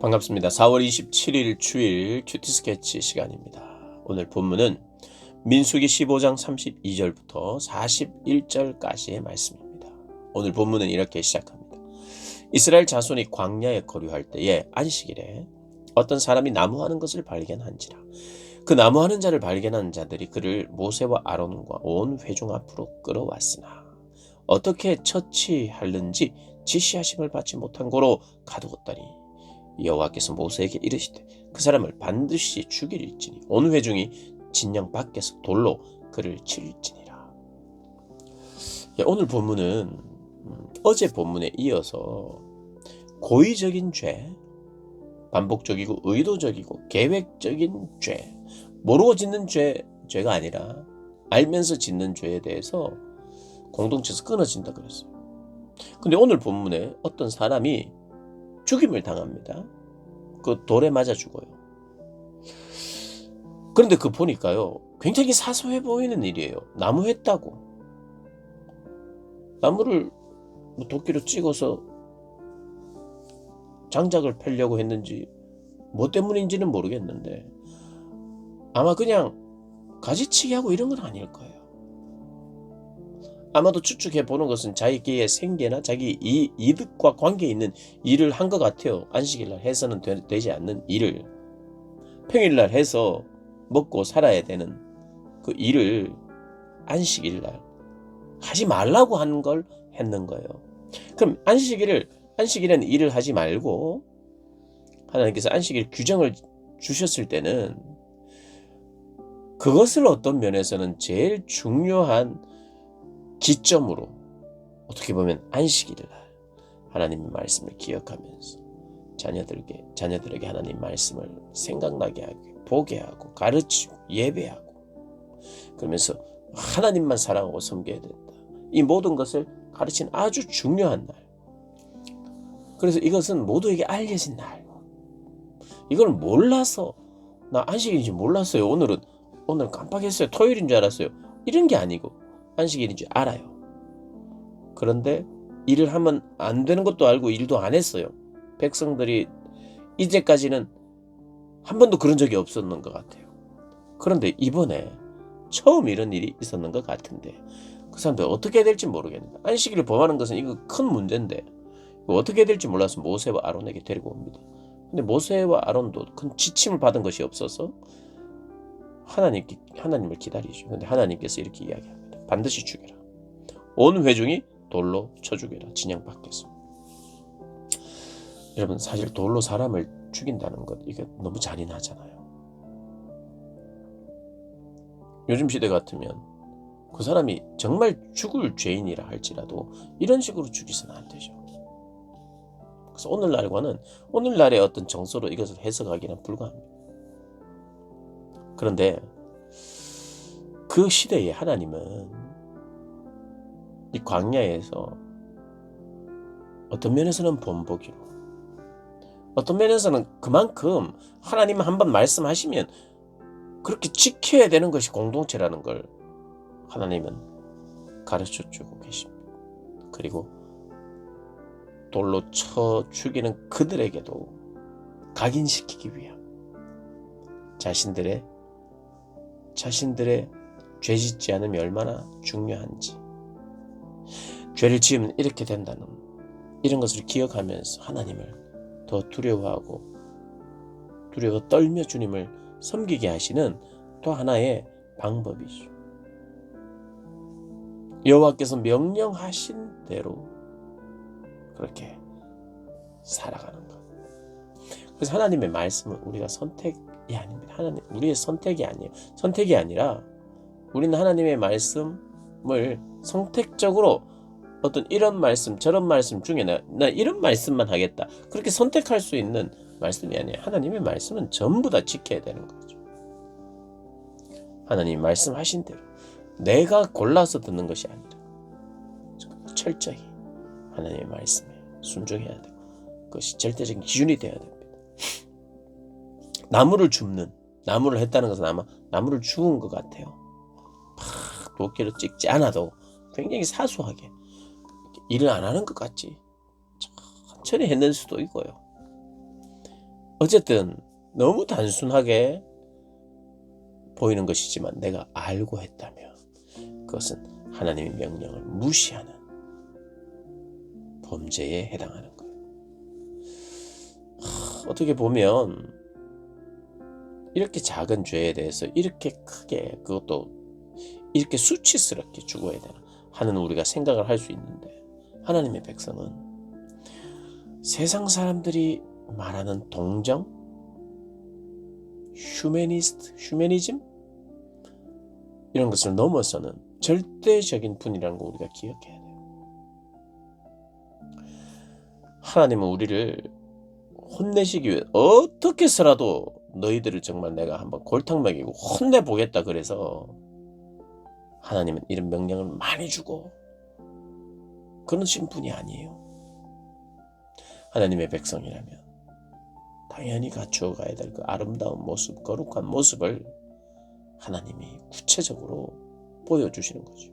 반갑습니다. 4월 27일 주일 큐티 스케치 시간입니다. 오늘 본문은 민수기 15장 32절부터 41절까지의 말씀입니다. 오늘 본문은 이렇게 시작합니다. 이스라엘 자손이 광야에 거류할 때에 안식일에 어떤 사람이 나무하는 것을 발견한지라. 그 나무하는 자를 발견한 자들이 그를 모세와 아론과 온 회중 앞으로 끌어왔으나 어떻게 처치하는지 지시하심을 받지 못한 고로 가두었더니 여호와께서 모세에게 이르시되 그 사람을 반드시 죽일지니 온 회중이 진영 밖에서 돌로 그를 칠지니라. 오늘 본문은 어제 본문에 이어서 고의적인 죄, 반복적이고 의도적이고 계획적인 죄, 모르고 짓는 죄가 아니라 알면서 짓는 죄에 대해서 공동체에서 끊어진다 그랬어요. 근데 오늘 본문에 어떤 사람이 죽임을 당합니다. 그 돌에 맞아 죽어요. 그런데 그 보니까요, 굉장히 사소해 보이는 일이에요. 나무 했다고. 나무를 도끼로 찍어서 장작을 펴려고 했는지 뭐 때문인지는 모르겠는데 아마 그냥 가지치기 하고 이런 건 아닐 거예요. 아마도 추측해 보는 것은 자기의 생계나 자기 이득과 관계 있는 일을 한 것 같아요. 안식일날 해서는 되지 않는 일을 평일날 해서 먹고 살아야 되는 그 일을 안식일날 하지 말라고 하는 걸 했는 거예요. 그럼 안식일에는 일을 하지 말고 하나님께서 안식일 규정을 주셨을 때는 그것을 어떤 면에서는 제일 중요한 기점으로 어떻게 보면 안식일을 하나님의 말씀을 기억하면서 자녀들에게 하나님 말씀을 생각나게 하고 보게 하고 가르치고 예배하고 그러면서 하나님만 사랑하고 섬겨야 된다. 이 모든 것을 가르치는 아주 중요한 날. 그래서 이것은 모두에게 알려진 날. 이걸 몰라서 나 안식일인지 몰랐어요. 오늘 깜빡했어요. 토요일인 줄 알았어요. 이런 게 아니고 안식일인 줄 알아요. 그런데 일을 하면 안 되는 것도 알고 일도 안 했어요. 백성들이 이제까지는 한 번도 그런 적이 없었는 것 같아요. 그런데 이번에 처음 이런 일이 있었는 것 같은데 그 사람들 어떻게 해야 될지 모르겠는데 안식일을 범하는 것은 이거 큰 문제인데 이거 어떻게 해야 될지 몰라서 모세와 아론에게 데리고 옵니다. 근데 모세와 아론도 큰 지침을 받은 것이 없어서 하나님을 기다리죠. 근데 하나님께서 이렇게 이야기합니다. 반드시 죽여라. 온 회중이 돌로 쳐 죽여라. 진영 밖에서. 여러분 사실 돌로 사람을 죽인다는 것 이게 너무 잔인하잖아요. 요즘 시대 같으면 그 사람이 정말 죽을 죄인이라 할지라도 이런 식으로 죽이서는 안 되죠. 그래서 오늘날의 어떤 정서로 이것을 해석하기는 불가합니다. 그런데 그 시대에 하나님은 이 광야에서 어떤 면에서는 본보기로 어떤 면에서는 그만큼 하나님 한번 말씀하시면 그렇게 지켜야 되는 것이 공동체라는 걸 하나님은 가르쳐주고 계십니다. 그리고 돌로 쳐 죽이는 그들에게도 각인시키기 위한 자신들의 죄 짓지 않음이 얼마나 중요한지 죄를 지으면 이렇게 된다는 이런 것을 기억하면서 하나님을 더 두려워 떨며 주님을 섬기게 하시는 또 하나의 방법이죠. 여호와께서 명령하신 대로 그렇게 살아가는 것. 그래서 하나님의 말씀은 우리가 선택이 아닙니다. 우리의 선택이 아니에요. 선택이 아니라 우리는 하나님의 말씀을 선택적으로 어떤 이런 말씀 저런 말씀 중에 나 이런 말씀만 하겠다. 그렇게 선택할 수 있는 말씀이 아니에요. 하나님의 말씀은 전부 다 지켜야 되는 거죠. 하나님이 말씀하신 대로 내가 골라서 듣는 것이 아니라 철저히 하나님의 말씀에 순종해야 되고 그것이 절대적인 기준이 되어야 됩니다. 나무를 했다는 것은 아마 나무를 죽은 것 같아요. 도끼로 찍지 않아도 굉장히 사소하게 일을 안 하는 것 같지 천천히 해낼 수도 있고요. 어쨌든 너무 단순하게 보이는 것이지만 내가 알고 했다면 그것은 하나님의 명령을 무시하는 범죄에 해당하는 거예요. 어떻게 보면 이렇게 작은 죄에 대해서 이렇게 크게, 그것도 이렇게 수치스럽게 죽어야 되나 하는 우리가 생각을 할 수 있는데, 하나님의 백성은 세상 사람들이 말하는 동정, 휴머니즘 이런 것을 넘어서는 절대적인 분이라는 거 우리가 기억해야 돼요. 하나님은 우리를 혼내시기 위해 어떻게 해서라도 너희들을 정말 내가 한번 골탕 먹이고 혼내보겠다 그래서 하나님은 이런 명령을 많이 주고 그러신 분이 아니에요. 하나님의 백성이라면 당연히 갖추어 가야 될 그 아름다운 모습, 거룩한 모습을 하나님이 구체적으로 보여주시는 거죠.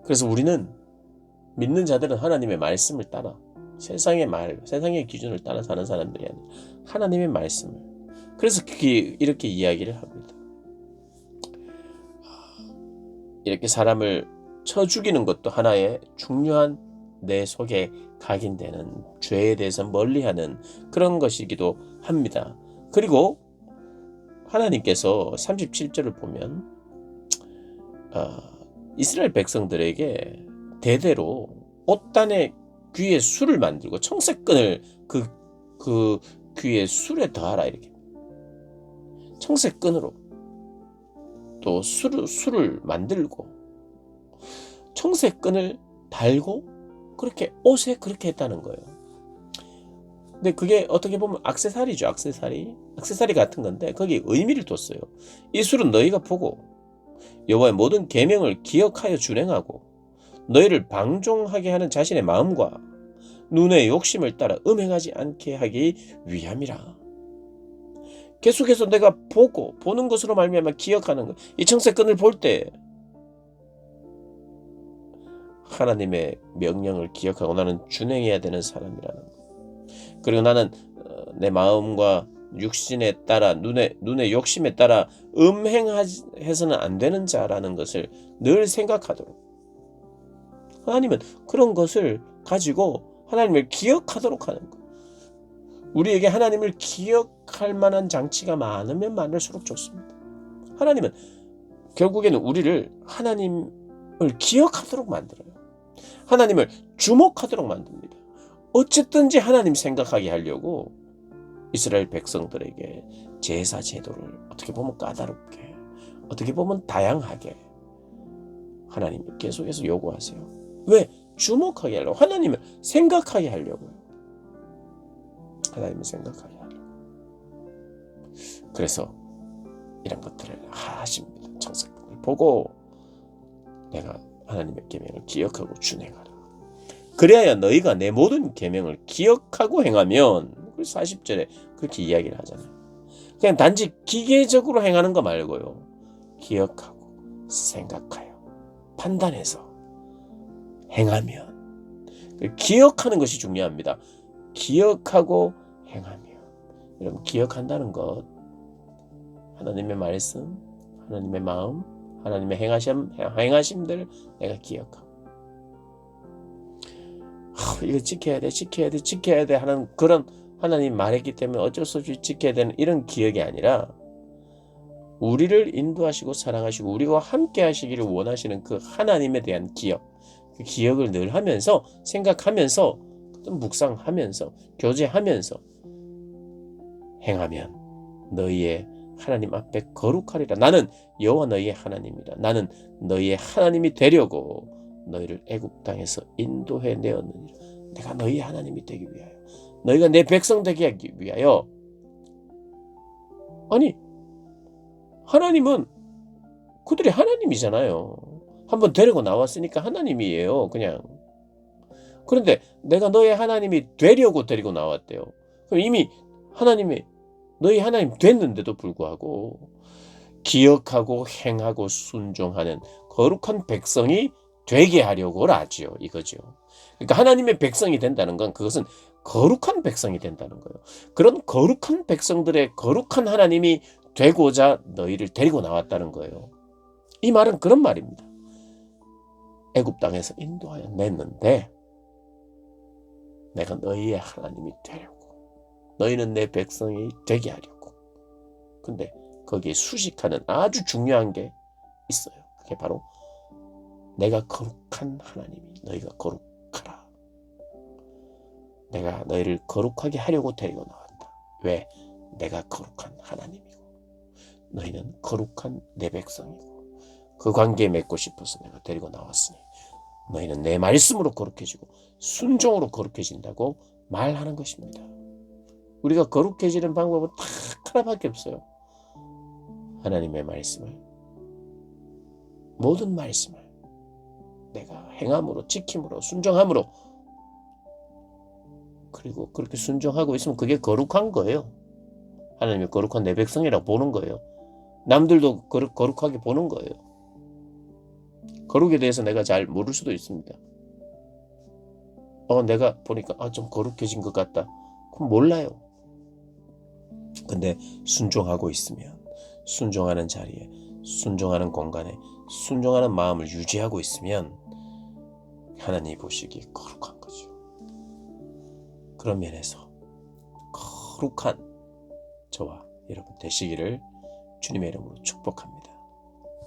그래서 우리는, 믿는 자들은 하나님의 말씀을 따라, 세상의 말, 세상의 기준을 따라 사는 사람들이 아니라 하나님의 말씀을, 그래서 그게 이렇게 이야기를 합니다. 이렇게 사람을 쳐 죽이는 것도 하나의 중요한 내 속에 각인되는 죄에 대해서 멀리하는 그런 것이기도 합니다. 그리고 하나님께서 37절을 보면 이스라엘 백성들에게 대대로 옷단의 귀에 술을 만들고 청색끈을 그 귀에 술에 더하라, 이렇게 청색끈으로 또 술을 만들고 청색끈을 달고 그렇게 옷에 그렇게 했다는 거예요. 근데 그게 어떻게 보면 액세서리죠. 액세서리 같은 건데 거기에 의미를 뒀어요. 이 술은 너희가 보고 여호와의 모든 계명을 기억하여 준행하고 너희를 방종하게 하는 자신의 마음과 눈의 욕심을 따라 음행하지 않게 하기 위함이라. 계속해서 내가 보는 것으로 말미암아 기억하는 것. 이 청색끈을 볼 때 하나님의 명령을 기억하고 나는 준행해야 되는 사람이라는 것. 그리고 나는 내 마음과 육신에 따라 눈의 욕심에 따라 음행해서는 안 되는 자라는 것을 늘 생각하도록, 하나님은 그런 것을 가지고 하나님을 기억하도록 하는 것. 우리에게 하나님을 기억할 만한 장치가 많으면 많을수록 좋습니다. 하나님은 결국에는 우리를 하나님을 기억하도록 만들어요. 하나님을 주목하도록 만듭니다. 어쨌든지 하나님 생각하게 하려고 이스라엘 백성들에게 제사 제도를 어떻게 보면 까다롭게, 어떻게 보면 다양하게 하나님이 계속해서 요구하세요. 왜? 주목하게 하려고, 하나님을 생각하게 하려고요. 하나님을 생각하게 하려고. 그래서 이런 것들을 하십니다. 청색을 보고 내가 하나님의 계명을 기억하고 준행하라. 그래야 너희가 내 모든 계명을 기억하고 행하면, 그래서 40절에 그렇게 이야기를 하잖아요. 그냥 단지 기계적으로 행하는 거 말고요. 기억하고 생각하여 판단해서 행하면, 기억하는 것이 중요합니다. 기억하고 행하면, 여러분 기억한다는 것, 하나님의 말씀, 하나님의 마음, 하나님의 행하심들 내가 기억하고 이거 지켜야 돼 하는 그런 하나님 말했기 때문에 어쩔 수 없이 지켜야 되는 이런 기억이 아니라, 우리를 인도하시고 사랑하시고 우리와 함께 하시기를 원하시는 그 하나님에 대한 기억, 그 기억을 늘 하면서 생각하면서 묵상하면서 교제하면서 행하면 너희의 하나님 앞에 거룩하리라. 나는 여호와 너희의 하나님이라. 나는 너희의 하나님이 되려고 너희를 애굽 땅에서 인도해 내었느니라. 내가 너희의 하나님이 되기 위하여, 너희가 내 백성 되게 하기 위하여. 아니, 하나님은 그들이 하나님이잖아요. 한번 데리고 나왔으니까 하나님이에요, 그냥. 그런데 내가 너의 하나님이 되려고 데리고 나왔대요. 그럼 이미 하나님이 너희 하나님 됐는데도 불구하고 기억하고 행하고 순종하는 거룩한 백성이 되게 하려고 하지요, 이거죠. 그러니까 하나님의 백성이 된다는 건 그것은 거룩한 백성이 된다는 거예요. 그런 거룩한 백성들의 거룩한 하나님이 되고자 너희를 데리고 나왔다는 거예요. 이 말은 그런 말입니다. 애굽 땅에서 인도하여 냈는데 내가 너희의 하나님이 되려고, 너희는 내 백성이 되게 하려고. 근데 거기에 수식하는 아주 중요한 게 있어요. 그게 바로 내가 거룩한 하나님이 너희가 거룩하라. 내가 너희를 거룩하게 하려고 데리고 나왔다. 왜? 내가 거룩한 하나님이고 너희는 거룩한 내 백성이고 그 관계에 맺고 싶어서 내가 데리고 나왔으니 너희는 내 말씀으로 거룩해지고 순종으로 거룩해진다고 말하는 것입니다. 우리가 거룩해지는 방법은 딱 하나밖에 없어요. 하나님의 말씀을, 모든 말씀을 내가 행함으로, 지킴으로, 순종함으로, 그리고 그렇게 순종하고 있으면 그게 거룩한 거예요. 하나님이 거룩한 내 백성이라고 보는 거예요. 남들도 거룩하게 보는 거예요. 거룩에 대해서 내가 잘 모를 수도 있습니다. 내가 보니까 좀 거룩해진 것 같다. 그럼 몰라요. 근데 순종하고 있으면, 순종하는 자리에, 순종하는 공간에, 순종하는 마음을 유지하고 있으면 하나님이 보시기에 거룩한 거죠. 그런 면에서 거룩한 저와 여러분 되시기를 주님의 이름으로 축복합니다.